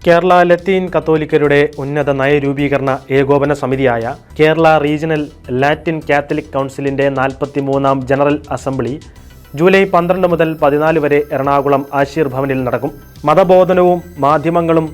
കേരള ലത്തീൻ കത്തോലിക്കരുടെ ഉന്നത നയരൂപീകരണ ഏകോപന സമിതിയായ Kerala regional Latin Catholic കൗൺസിലിന്റെ 43-ാം ജനറൽ അസംബ്ലി ജൂലൈ 12 മുതൽ 14 വരെ എറണാകുളം ആശീർ ഭവനിൽ നടക്കും. മതബോധനവും മാധ്യമങ്ങളും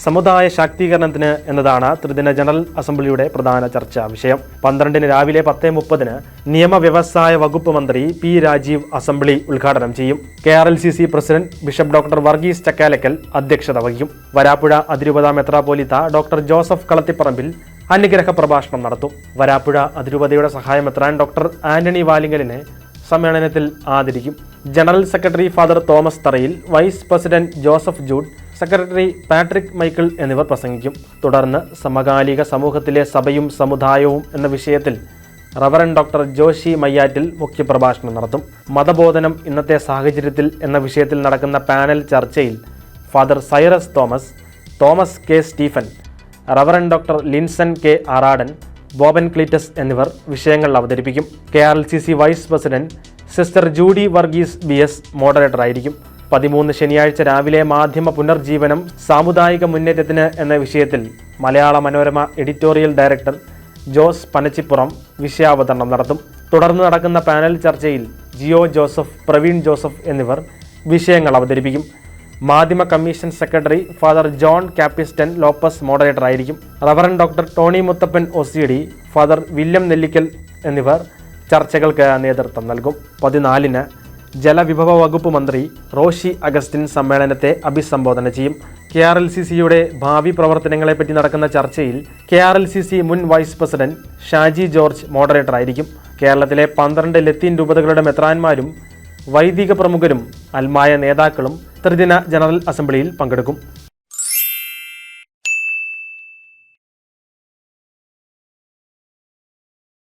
സമുദായ ശാക്തീകരണത്തിന് എന്നതാണ് ത്രിദിന ജനറൽ അസംബ്ലിയുടെ പ്രധാന ചർച്ചാ വിഷയം. 12 രാവിലെ 10:30 നിയമവ്യവസായ വകുപ്പ് മന്ത്രി പി രാജീവ് അസംബ്ലി ഉദ്ഘാടനം ചെയ്യും. KRLCC president bishop doctor Varghese Chakkalakkal അധ്യക്ഷത വഹിക്കും. വരാപ്പുഴ അതിരൂപത മെത്രാപ്പോലീത്ത ഡോക്ടർ ജോസഫ് കളത്തിപ്പറമ്പിൽ അനുഗ്രഹ പ്രഭാഷണം നടത്തും. വരാപ്പുഴ അതിരൂപതയുടെ സഹായമെത്രാൻ ഡോക്ടർ ആന്റണി വാലിങ്കലിനെ സമ്മേളനത്തിൽ ആദരിക്കും. General secretary father Thomas Tharayil, vice president Joseph Jude, secretary Patrick Michael എന്നിവർ പ്രസംഗിക്കും. തുടർന്ന് സമകാലിക സമൂഹത്തിലെ സഭയും സമുദായവും എന്ന വിഷയത്തിൽ റവറൻഡ് ഡോക്ടർ ജോഷി മയ്യാറ്റിൽ മുഖ്യപ്രഭാഷണം നടത്തും. മതബോധനം ഇന്നത്തെ സാഹചര്യത്തിൽ എന്ന വിഷയത്തിൽ നടക്കുന്ന പാനൽ ചർച്ചയിൽ father Cyrus Thomas K Stephen, reverend doctor Linson K Aradan, Boban Cletus എന്നിവർ വിഷയങ്ങൾ അവതരിപ്പിക്കും. KRLCC vice president sister Judy Varghese BS മോഡറേറ്ററായിരിക്കും. 13 ശനിയാഴ്ച രാവിലെ മാധ്യമ പുനർജീവനം സാമുദായിക മുന്നേറ്റത്തിന് എന്ന വിഷയത്തിൽ മലയാള മനോരമ എഡിറ്റോറിയൽ ഡയറക്ടർ ജോസ് പനച്ചിപ്പുറം വിഷയാവതരണം നടത്തും. തുടർന്ന് നടക്കുന്ന പാനൽ ചർച്ചയിൽ ജിയോ ജോസഫ്, പ്രവീൺ ജോസഫ് എന്നിവർ വിഷയങ്ങൾ അവതരിപ്പിക്കും. മാധ്യമ commission secretary father John Capistran Lopez മോഡറേറ്ററായിരിക്കും. Reverend doctor Tony Muthappan OCD, father William Nellikkal എന്നിവർ ചർച്ചകൾക്ക് നേതൃത്വം നൽകും. 14 ജലവിഭവ വകുപ്പ് മന്ത്രി റോഷി അഗസ്റ്റിൻ സമ്മേളനത്തെ അഭിസംബോധന ചെയ്യും. KRLCCയുടെ ഭാവി പ്രവർത്തനങ്ങളെപ്പറ്റി നടക്കുന്ന ചർച്ചയിൽ KRLCC മുൻ വൈസ് പ്രസിഡന്റ് ഷാജി ജോർജ് മോഡറേറ്ററായിരിക്കും. കേരളത്തിലെ 12 ലത്തീൻ രൂപതകളുടെ മെത്രാന്മാരും വൈദിക പ്രമുഖരും അൽമായ നേതാക്കളും ത്രിദിന ജനറൽ അസംബ്ലിയിൽ പങ്കെടുക്കും.